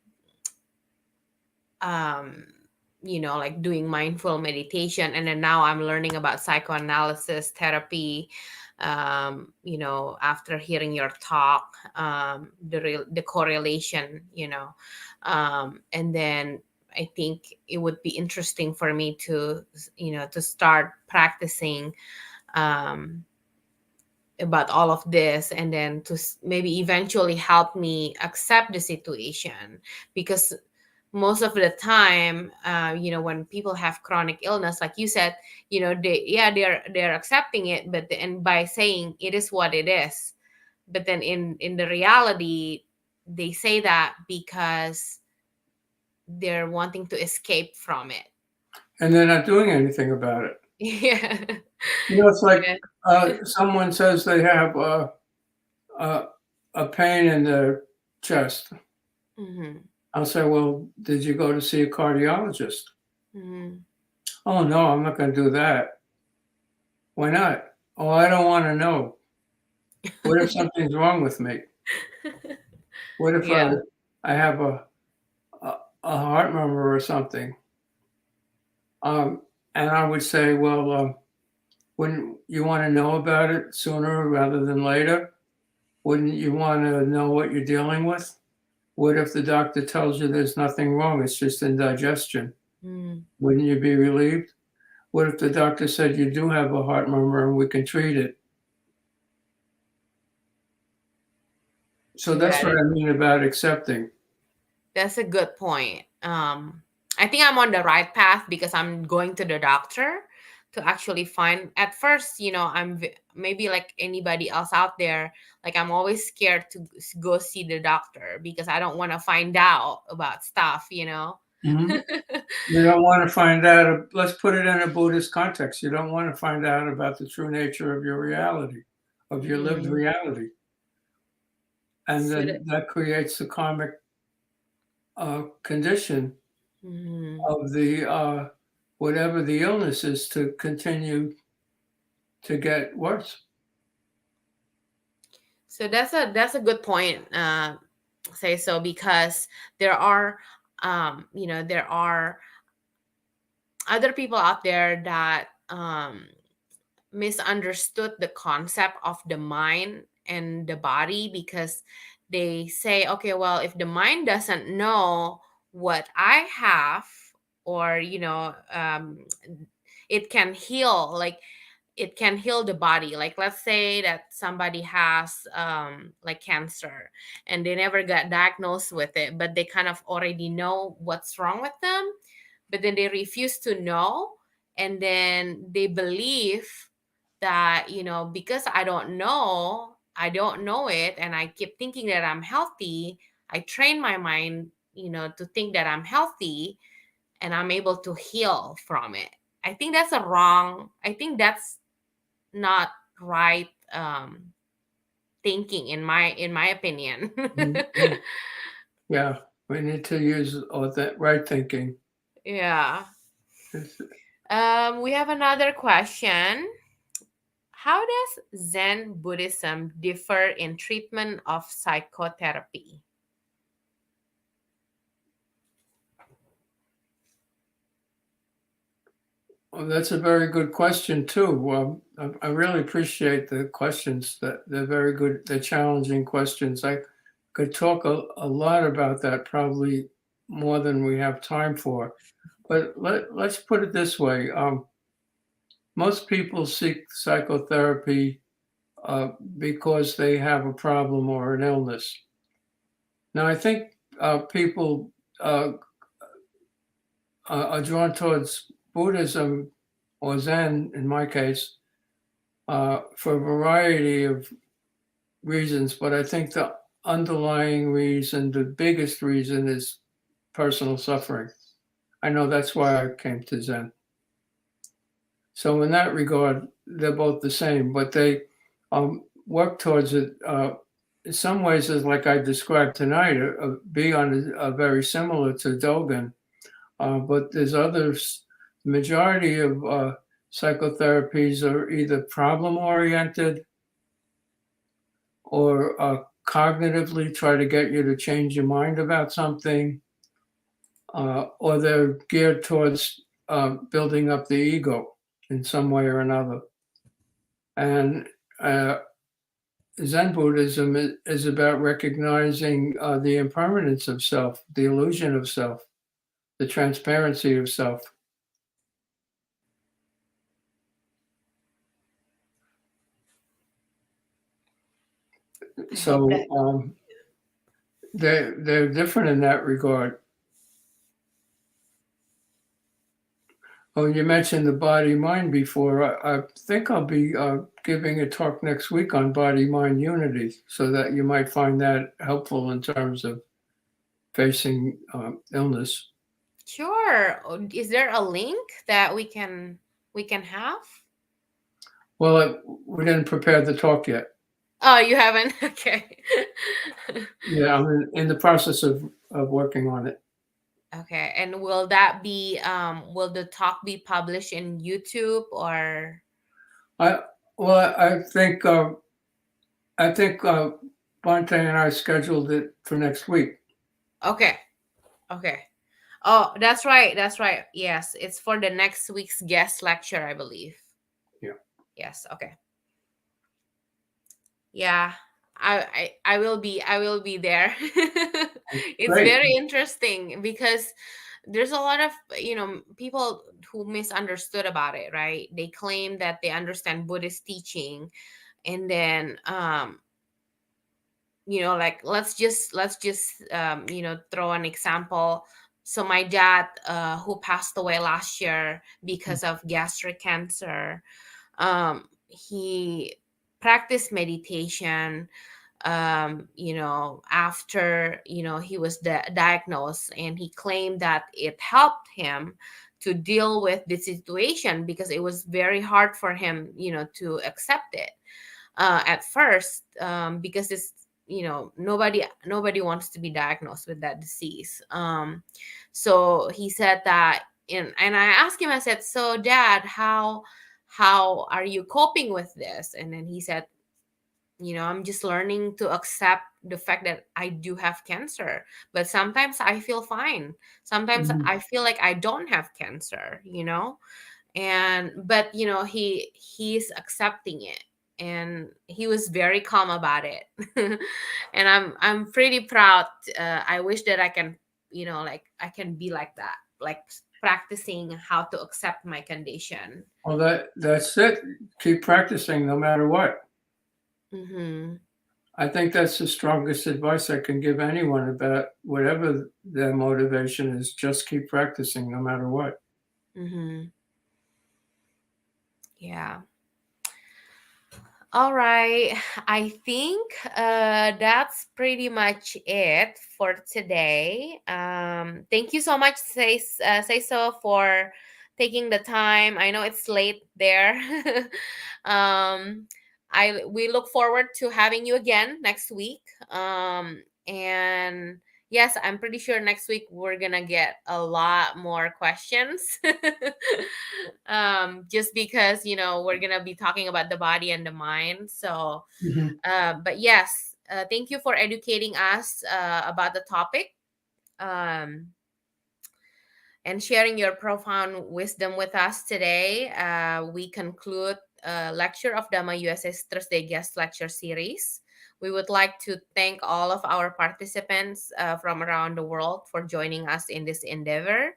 like doing mindful meditation, and then now I'm learning about psychoanalysis therapy, after hearing your talk, the correlation, and then I think it would be interesting for me to to start practicing um about all of this, and then to maybe eventually help me accept the situation. Because most of the time, when people have chronic illness, like you said, they're accepting it, but and by saying it is what it is, but then in the reality, they say that because they're wanting to escape from it. And they're not doing anything about it. Yeah. It's like Yeah. someone says they have a, a pain in their chest. Hmm. I'll say, well, did you go to see a cardiologist? Hmm. Oh, no, I'm not going to do that. Why not? Oh, I don't want to know. What if something's wrong with me? What if Yeah. I have a heart murmur or something? Um, and I would say, well, wouldn't you want to know about it sooner rather than later? Wouldn't you want to know what you're dealing with? What if the doctor tells you there's nothing wrong, it's just indigestion? Mm. Wouldn't you be relieved? What if the doctor said you do have a heart murmur and we can treat it? So that's Yeah, what I mean about accepting. that's a good point. I think I'm on the right path because I'm going to the doctor to actually find. At first, maybe like anybody else out there, like I'm always scared to go see the doctor because I don't want to find out about stuff. Mhm. You don't want to find out, let's put it in a Buddhist context. You don't want to find out about the true nature of your reality, of your lived Mm. reality. And So then that creates the karmic condition mhm. of the whatever the illness is to continue to get worse. So that's a good point. Say so, because there are other people out there that misunderstood the concept of the mind and the body, because they say, okay, well, if the mind doesn't know what I have, or it can heal, like it can heal the body. Like, let's say that somebody has like cancer, and they never got diagnosed with it, but they kind of already know what's wrong with them, but then they refuse to know, and then they believe that, because I don't know it, and I keep thinking that I'm healthy. I train my mind, to think that I'm healthy, and I'm able to heal from it. I think that's not right thinking, in my opinion. Mhm. Yeah, we need to use all that right thinking. Yeah. It's- We have another question. How does Zen Buddhism differ in treatment of psychotherapy? Well, that's a very good question too. I really appreciate the questions. That they're very good. They're challenging questions. I could talk a lot about that, probably more than we have time for. But let's put it this way. Most people seek psychotherapy because they have a problem or an illness. Now, I think people are drawn towards Buddhism or Zen, in my case, for a variety of reasons, but I think the underlying reason, the biggest reason, is personal suffering. I know that's why I came to Zen. So, in that regard, they're both the same, but they work towards it in some ways, is like I described tonight, beyond very similar to Dogen. But there's others. The majority of psychotherapies are either problem oriented or cognitively try to get you to change your mind about something, or they're geared towards building up the ego in some way or another. And Zen Buddhism is about recognizing the impermanence of self, the illusion of self, the transparency of self. I hope that. So they're different in that regard. Oh, you mentioned the body mind before. I think I'll be giving a talk next week on body mind unity, so that you might find that helpful in terms of facing illness. Sure. Is there a link that we can have? Well, we didn't prepare the talk yet. Oh, you haven't? Okay. Yeah, I'm in the process of working on it. Okay. And will that be will the talk be published in YouTube or? I well, I think Bonte and I scheduled it for next week. Okay. Okay. Oh, that's right. That's right. Yes, it's for the next week's guest lecture, I believe. Yeah. Yes. Okay. Yeah. I will be there. It's Great. very interesting because there's a lot of people who misunderstood about it, right? They claim that they understand Buddhist teaching, and then like let's just throw an example. So my dad, who passed away last year because of gastric cancer, he practiced meditation after he was diagnosed, and he claimed that it helped him to deal with the situation because it was very hard for him to accept it at first, because it's nobody wants to be diagnosed with that disease. So he said that, and I asked him, I said, so dad, how are you coping with this? And then he said, I'm just learning to accept the fact that I do have cancer, but sometimes I feel fine, sometimes Mhm. I feel like I don't have cancer, and but he's accepting it, and he was very calm about it. And I'm pretty proud. I wish that I can, like I can be like that, like practicing how to accept my condition. Well, that's it. Keep practicing no matter what. Mm-hmm. I think that's the strongest advice I can give anyone about whatever their motivation is. Just keep practicing no matter what. Mm-hmm. Yeah. All right. I think that's pretty much it for today. Thank you so much, Seiso, for taking the time. I know it's late there. um, we look forward to having you again next week. And yes, I'm pretty sure next week we're gonna get a lot more questions. Just because we're gonna be talking about the body and the mind. So Mhm. but yes, thank you for educating us about the topic, um, and sharing your profound wisdom with us today. We conclude a lecture of Dhamma USA's Thursday guest lecture series. We would like to thank all of our participants from around the world for joining us in this endeavor.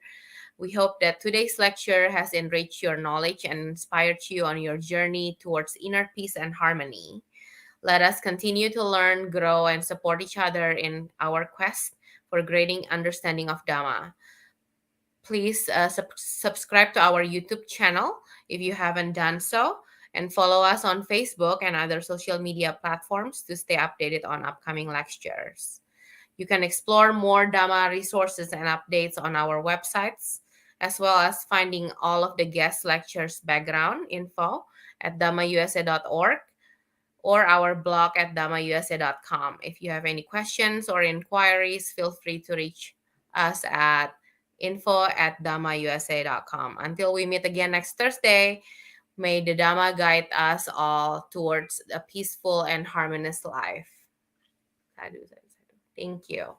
We hope that today's lecture has enriched your knowledge and inspired you on your journey towards inner peace and harmony. Let us continue to learn, grow, and support each other in our quest for greater understanding of Dhamma. Please subscribe to our YouTube channel if you haven't done so, and follow us on Facebook and other social media platforms to stay updated on upcoming lectures. You can explore more Dhamma resources and updates on our websites, as well as finding all of the guest lectures background info at dhammausa.org, or our blog at dhammausa.com. If you have any questions or inquiries, feel free to reach us at info@dhammausa.com. Until we meet again next Thursday, may the Dhamma guide us all towards a peaceful and harmonious life. Sadhu, sadhu, sadhu. Thank you.